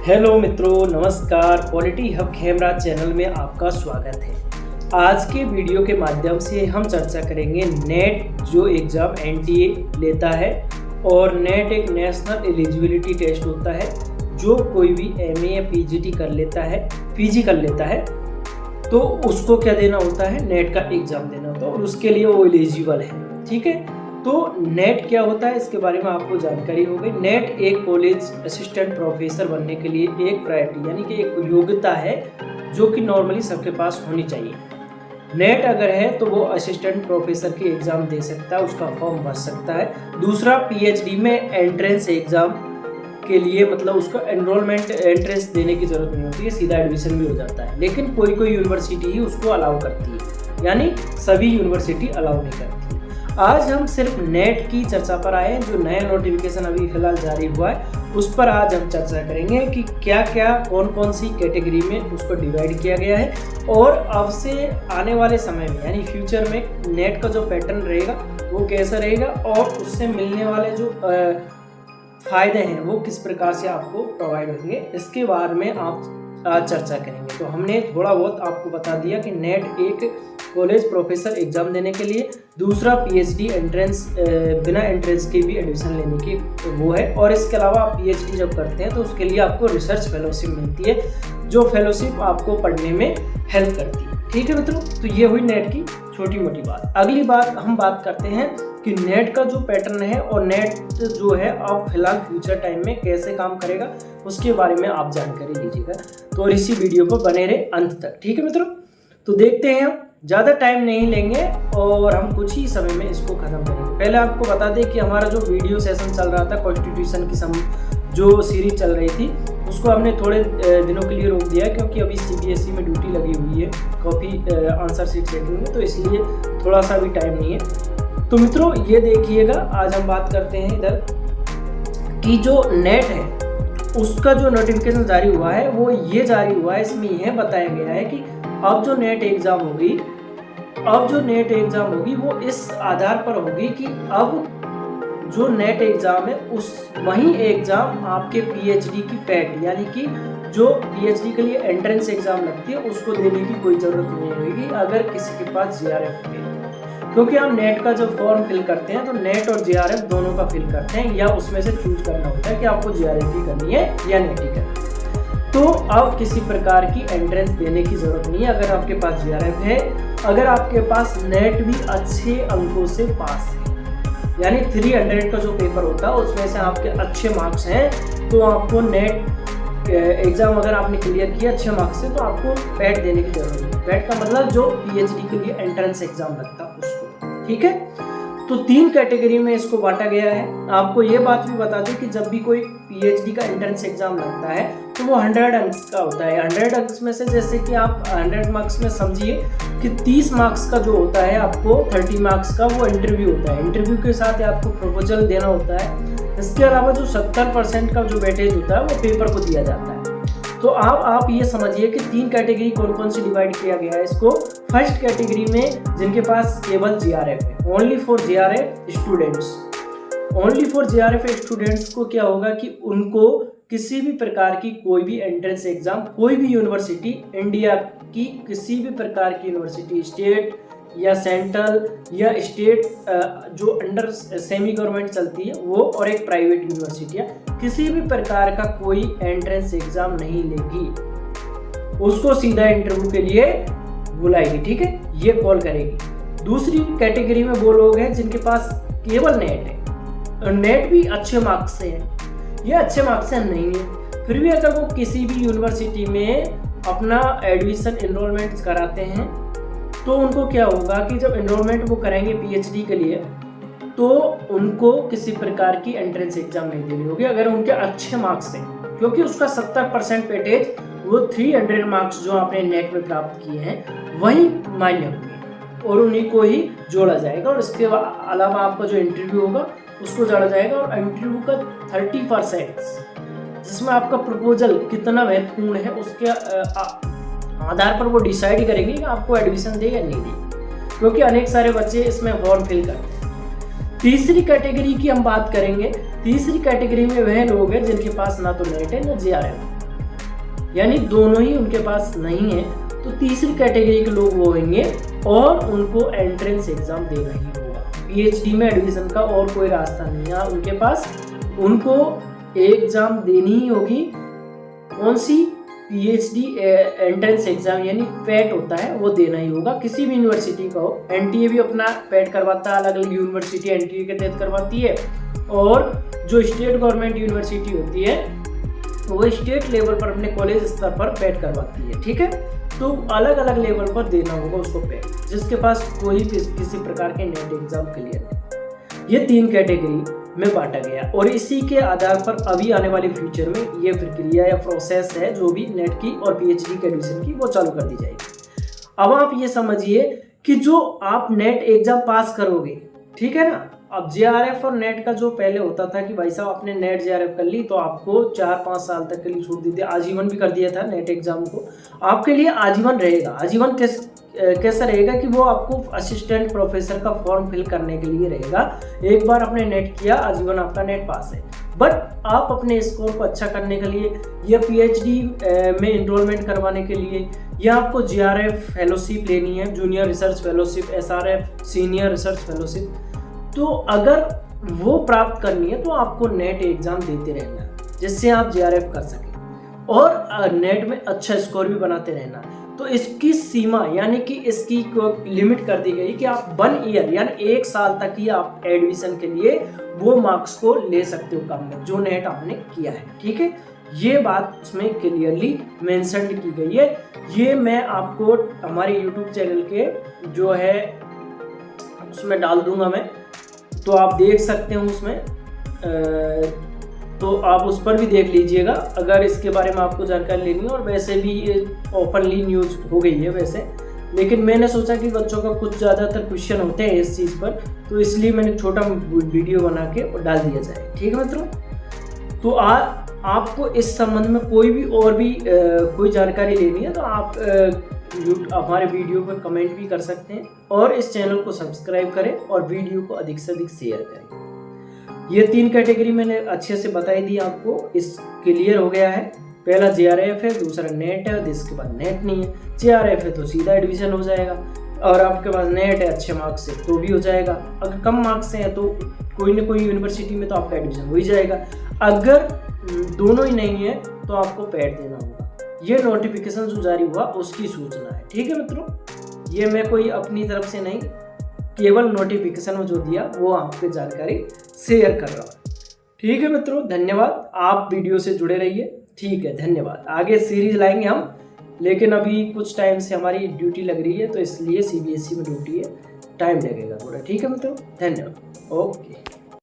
Hello मित्रों, नमस्कार। Polity hub Khemra channel में आपका स्वागत है। आज के वीडियो के माध्यम से हम चर्चा करेंगे नेट जो एग्ज़ाम एनटीए लेता है। और नेट एक नेशनल एलिजिबिलिटी टेस्ट होता है जो कोई भी एमए या पीजीटी कर लेता है, पीजी कर लेता है तो उसको क्या देना होता है, नेट का एग्ज़ाम देना होता है और उसके लिए वो एलिजिबल है। ठीक है, तो नेट क्या होता है इसके बारे में आपको जानकारी हो गई। नेट एक कॉलेज असिस्टेंट प्रोफेसर बनने के लिए एक प्रायोरिटी यानी कि एक योग्यता है जो कि नॉर्मली सबके पास होनी चाहिए। नेट अगर है तो वो असिस्टेंट प्रोफेसर की एग्ज़ाम दे सकता है, उसका फॉर्म भर सकता है। दूसरा, पीएचडी में एंट्रेंस एग्ज़ाम के लिए मतलब उसको एनरोलमेंट एंट्रेंस देने की ज़रूरत नहीं होती है, सीधा एडमिशन भी हो जाता है। लेकिन कोई कोई यूनिवर्सिटी ही उसको अलाउ करती है, यानी सभी यूनिवर्सिटी अलाउ नहीं करती। आज हम सिर्फ नेट की चर्चा पर आए हैं, जो नया नोटिफिकेशन अभी फिलहाल जारी हुआ है उस पर आज हम चर्चा करेंगे कि क्या क्या कौन कौन सी कैटेगरी में उसको डिवाइड किया गया है और अब से आने वाले समय में यानी फ्यूचर में नेट का जो पैटर्न रहेगा वो कैसा रहेगा और उससे मिलने वाले जो फ़ायदे हैं वो किस प्रकार से आपको प्रोवाइड होंगे, इसके बारे में आप आज चर्चा करेंगे। तो हमने थोड़ा बहुत आपको बता दिया कि नेट एक कॉलेज प्रोफेसर एग्ज़ाम देने के लिए, दूसरा पीएचडी एंट्रेंस बिना एंट्रेंस के भी एडमिशन लेने की वो है, और इसके अलावा आप पीएचडी जब करते हैं तो उसके लिए आपको रिसर्च फेलोशिप मिलती है जो फेलोशिप आपको पढ़ने में हेल्प करती है। ठीक है मित्रों, तो ये हुई नेट की छोटी मोटी बात। अगली बात हम बात करते हैं कि नेट का जो पैटर्न है और नेट जो है अब फिलहाल फ्यूचर टाइम में कैसे काम करेगा उसके बारे में आप जानकारी लीजिएगा। तो इसी वीडियो पर बने रहे अंत तक। ठीक है मित्रों, तो देखते हैं, हम ज़्यादा टाइम नहीं लेंगे और हम कुछ ही समय में इसको ख़त्म करेंगे। पहले आपको बता दें कि हमारा जो वीडियो सेशन चल रहा था कॉन्स्टिट्यूशन की जो सीरीज चल रही थी उसको हमने थोड़े दिनों के लिए रोक दिया क्योंकि अभी सीबीएसई में ड्यूटी लगी हुई है कॉपी आंसर शीट चेकिंग में, तो इसलिए थोड़ा सा भी टाइम नहीं है। तो मित्रों ये देखिएगा, आज हम बात करते हैं इधर कि जो नेट है उसका जो नोटिफिकेशन जारी हुआ है वो ये जारी हुआ है, इसमें यह बताया गया है कि अब जो नेट एग्ज़ाम होगी वो इस आधार पर होगी कि अब जो नेट एग्ज़ाम है उस वही एग्ज़ाम आपके पीएचडी की पैट यानी कि जो पीएचडी के लिए एंट्रेंस एग्ज़ाम लगती है उसको देने की कोई ज़रूरत नहीं होगी अगर किसी के पास जीआरएफ है। क्योंकि हम नेट का जब फॉर्म फिल करते हैं तो नेट और जीआरएफ दोनों का फिल करते हैं या उसमें से चूज करना होता है कि आपको जीआरएफ ही करनी है या नेट ही करनी है। तो अब किसी प्रकार की एंट्रेंस देने की ज़रूरत नहीं है अगर आपके पास जीआरएफ है, अगर आपके पास नेट भी अच्छे अंकों से पास है यानी 300 का जो पेपर होता है उसमें से आपके अच्छे मार्क्स हैं तो आपको नेट एग्ज़ाम अगर आपने क्लियर किया अच्छे मार्क्स से तो आपको पैट देने की जरूरत नहीं। पैट का मतलब जो पीएचडी के लिए एंट्रेंस एग्ज़ाम लगता है उसको। ठीक है, तो 3 कैटेगरी में इसको बांटा गया है। आपको ये बात भी बता दें कि जब भी कोई पीएचडी का एंट्रेंस एग्ज़ाम लगता है तो वो 100 अंक का होता है। 100 अंक में से जैसे कि आप 100 मार्क्स में समझिए कि 30 मार्क्स का जो होता है आपको 30 मार्क्स का वो इंटरव्यू होता है। इंटरव्यू के साथ आपको प्रपोजल देना होता है। इसके अलावा जो 70% का जो वेटेज होता है वो पेपर को दिया जाता है। तो आप ये समझिए कि 3 कैटेगरी कौन कौन सी डिवाइड किया गया है इसको। फर्स्ट कैटेगरी में जिनके पास केवल जीआरएफ है, only for GRF students. Only for GRF students को क्या होगा कि उनको किसी भी प्रकार की कोई भी एंट्रेंस एग्जाम कोई भी यूनिवर्सिटी, इंडिया की किसी भी प्रकार की यूनिवर्सिटी, स्टेट या सेंट्रल या स्टेट जो अंडर सेमी गवर्नमेंट चलती है वो और एक प्राइवेट यूनिवर्सिटी है, किसी भी प्रकार का कोई एंट्रेंस एग्जाम नहीं लेगी, उसको सीधा इंटरव्यू के लिए बुलाएगी। ठीक है, ये कॉल करेगी। दूसरी कैटेगरी में वो लोग हैं जिनके पास केवल नेट है और नेट भी अच्छे मार्क्स से है या अच्छे मार्क्स से नहीं है, फिर भी अगर वो किसी भी यूनिवर्सिटी में अपना एडमिशन एनरोलमेंट कराते हैं तो उनको क्या होगा कि जब एनरोलमेंट वो करेंगे पीएचडी के लिए तो उनको किसी प्रकार की एंट्रेंस एग्जाम नहीं देनी होगी अगर उनके अच्छे मार्क्स हैं, क्योंकि उसका 70% वेटेज वो 300 मार्क्स जो आपने नेट में प्राप्त किए हैं वही मान्य होंगे और उन्हीं को ही जोड़ा जाएगा। और इसके अलावा आपका जो इंटरव्यू होगा उसको जोड़ा जाएगा और इंटरव्यू का 30% जिसमें आपका प्रपोजल कितना महत्वपूर्ण है उसके आधार पर वो डिसाइड करेंगे कि आपको एडमिशन दे या नहीं दे, क्योंकि अनेक सारे बच्चे इसमें फॉर्म फिल करते हैं। तीसरी कैटेगरी की हम बात करेंगे। तीसरी कैटेगरी में वह लोग हैं जिनके पास ना तो नेट है ना जीआरएफ। यानी दोनों ही उनके पास नहीं है, तो तीसरी कैटेगरी के लोग वो होंगे और उनको एंट्रेंस एग्जाम देना ही होगा। पीएचडी में एडमिशन का और कोई रास्ता नहीं है उनके पास, उनको एग्जाम देनी ही होगी। कौन सी? पीएचडी एंट्रेंस एग्जाम यानी पैट होता है, वो देना ही होगा, किसी भी यूनिवर्सिटी का हो। एनटीए भी अपना पैट करवाता है, अलग अलग यूनिवर्सिटी एनटीए के तहत करवाती है, और जो स्टेट गवर्नमेंट यूनिवर्सिटी होती है वो स्टेट लेवल पर अपने कॉलेज स्तर पर पैट करवाती है। ठीक है, तो अलग अलग लेवल पर देना होगा उसको पैट, जिसके पास कोई किसी प्रकार के नेट एग्जाम क्लियर नहीं। ये 3 कैटेगरी में बांटा गया, और इसी के आधार पर अभी आने वाले फ्यूचर में ये प्रक्रिया या प्रोसेस है जो भी नेट की और पीएचडी के एडमिशन की, वो चालू कर दी जाएगी। अब आप ये समझिए कि जो आप नेट एग्जाम पास करोगे, ठीक है ना, अब जेआरएफ और नेट का जो पहले होता था कि भाई साहब आपने नेट जेआरएफ कर ली तो आपको 4-5 साल तक के लिए छूट दी थी, आजीवन भी कर दिया था नेट एग्जाम को, आपके लिए आजीवन रहेगा। आजीवन कैसा रहेगा कि वो आपको असिस्टेंट प्रोफेसर का फॉर्म फिल करने के लिए रहेगा। एक बार आपने नेट किया, आजीवन आपका नेट पास है। बट आप अपने स्कोर को अच्छा करने के लिए या पीएचडी में इनरोलमेंट करवाने के लिए, या आपको जेआरएफ फेलोशिप लेनी है, junior research fellowship, SRF senior research fellowship, तो अगर वो प्राप्त करनी है तो आपको नेट एग्जाम देते रहना है, जिससे आप जेआरएफ कर सकें और नेट में अच्छा स्कोर भी बनाते रहना। तो इसकी सीमा यानी कि इसकी लिमिट कर दी गई कि आप 1 ईयर यानी 1 साल तक ही आप एडमिशन के लिए वो मार्क्स को ले सकते हो कम में, जो नेट आपने किया है। ठीक है, ये बात उसमें क्लियरली मेंशन की गई है। ये मैं आपको हमारे यूट्यूब चैनल के जो है उसमें डाल दूंगा मैं, तो आप देख सकते हो उसमें, तो आप उस पर भी देख लीजिएगा अगर इसके बारे में आपको जानकारी लेनी है। और वैसे भी ये ओपनली न्यूज़ हो गई है वैसे, लेकिन मैंने सोचा कि बच्चों का कुछ ज़्यादातर क्वेश्चन होते हैं इस चीज़ पर, तो इसलिए मैंने छोटा वीडियो बना के डाल दिया जाए। ठीक है मित्रों, तो आपको इस संबंध में कोई भी और भी कोई जानकारी लेनी है तो आप हमारे वीडियो पर कमेंट भी कर सकते हैं, और इस चैनल को सब्सक्राइब करें और वीडियो को अधिक से अधिक शेयर करें। ये 3 कैटेगरी मैंने अच्छे से बताई दी आपको, इस क्लियर हो गया है। पहला जेआरएफ है, दूसरा नेट है, जिसके बाद नेट नहीं है। जेआरएफ है तो सीधा एडमिशन हो जाएगा, और आपके पास नेट है अच्छे मार्क्स से तो भी हो जाएगा। अगर कम मार्क्स से हैं तो कोई ना कोई यूनिवर्सिटी में तो आपका एडमिशन हो ही जाएगा। अगर दोनों ही नहीं है तो आपको पैट देना होगा। ये नोटिफिकेशन जो जारी हुआ उसकी सूचना है। ठीक है मित्रों, ये मैं कोई अपनी तरफ से नहीं, केवल नोटिफिकेशन में जो दिया वो आपको जानकारी शेयर कर रहा हूँ। ठीक है मित्रों, धन्यवाद, आप वीडियो से जुड़े रहिए। ठीक है, धन्यवाद। आगे सीरीज लाएंगे हम, लेकिन अभी कुछ टाइम से हमारी ड्यूटी लग रही है, तो इसलिए सीबीएसई में ड्यूटी है, टाइम लगेगा थोड़ा। ठीक है मित्रों, धन्यवाद, ओके।